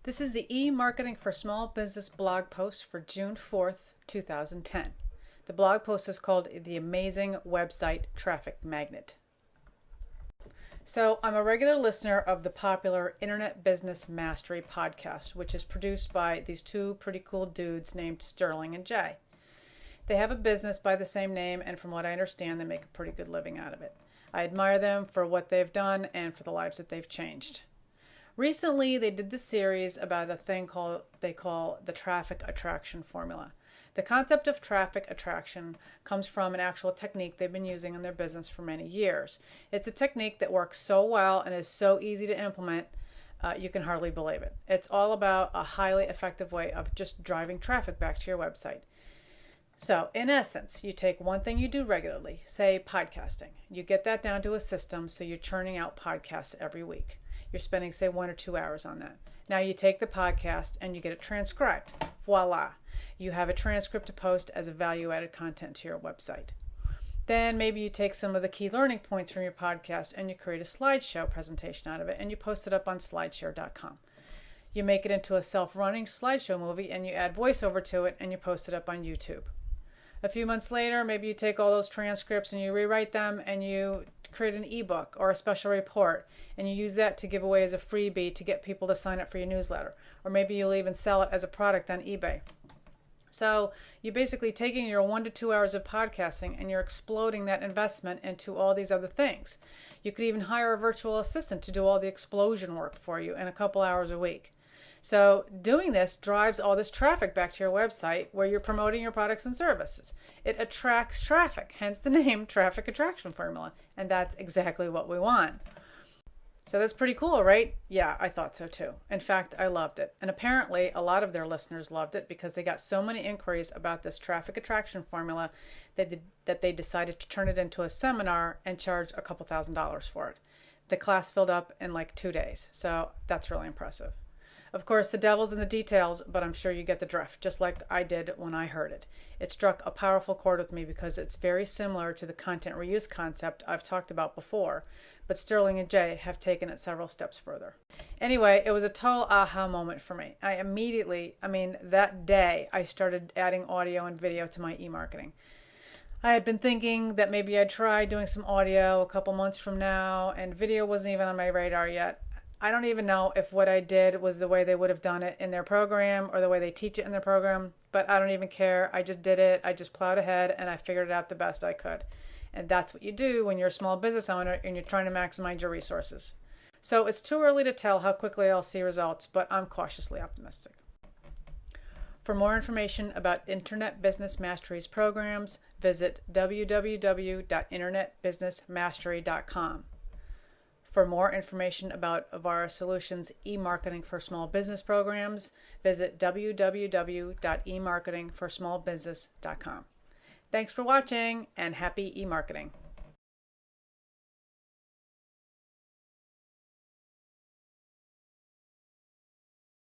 This is the e-marketing for small business blog post for June 4th, 2010. The blog post is called The Amazing Website Traffic Magnet. So I'm a regular listener of the popular Internet Business Mastery podcast, which is produced by these two pretty cool dudes named Sterling and Jay. They have a business by the same name, and from what I understand, they make a pretty good living out of it. I admire them for what they've done and for the lives that they've changed. Recently, they did this series about a thing they call the traffic attraction formula. The concept of traffic attraction comes from an actual technique they've been using in their business for many years. It's a technique that works so well and is so easy to implement, you can hardly believe it. It's all about a highly effective way of just driving traffic back to your website. So, in essence, you take one thing you do regularly, say podcasting. You get that down to a system so you're churning out podcasts every week. You're spending, say, 1 or 2 hours on that. Now you take the podcast and you get it transcribed. Voila. You have a transcript to post as a value-added content to your website. Then maybe you take some of the key learning points from your podcast and you create a slideshow presentation out of it and you post it up on slideshare.com. You make it into a self-running slideshow movie and you add voiceover to it and you post it up on YouTube. A few months later, maybe you take all those transcripts and you rewrite them and you create an ebook or a special report and you use that to give away as a freebie to get people to sign up for your newsletter. Or maybe you'll even sell it as a product on eBay. So you're basically taking your 1 to 2 hours of podcasting and you're exploding that investment into all these other things. You could even hire a virtual assistant to do all the explosion work for you in a couple hours a week. So doing this drives all this traffic back to your website where you're promoting your products and services. It attracts traffic, hence the name traffic attraction formula. And that's exactly what we want. So that's pretty cool, right? Yeah, I thought so too. In fact, I loved it. And apparently a lot of their listeners loved it because they got so many inquiries about this traffic attraction formula that they decided to turn it into a seminar and charge a couple $1,000s for it. The class filled up in like 2 days. So that's really impressive. Of course, the devil's in the details, but I'm sure you get the drift, just like I did when I heard it. It struck a powerful chord with me because it's very similar to the content reuse concept I've talked about before, but Sterling and Jay have taken it several steps further. Anyway, it was a total aha moment for me. That day, I started adding audio and video to my e-marketing. I had been thinking that maybe I'd try doing some audio a couple months from now, and video wasn't even on my radar yet. I don't even know if what I did was the way they would have done it in their program or the way they teach it in their program, but I don't even care. I just did it. I just plowed ahead and I figured it out the best I could. And that's what you do when you're a small business owner and you're trying to maximize your resources. So it's too early to tell how quickly I'll see results, but I'm cautiously optimistic. For more information about Internet Business Mastery's programs, visit www.internetbusinessmastery.com. For more information about Avara Solutions e-marketing for small business programs, visit www.emarketingforsmallbusiness.com. Thanks for watching and happy e-marketing.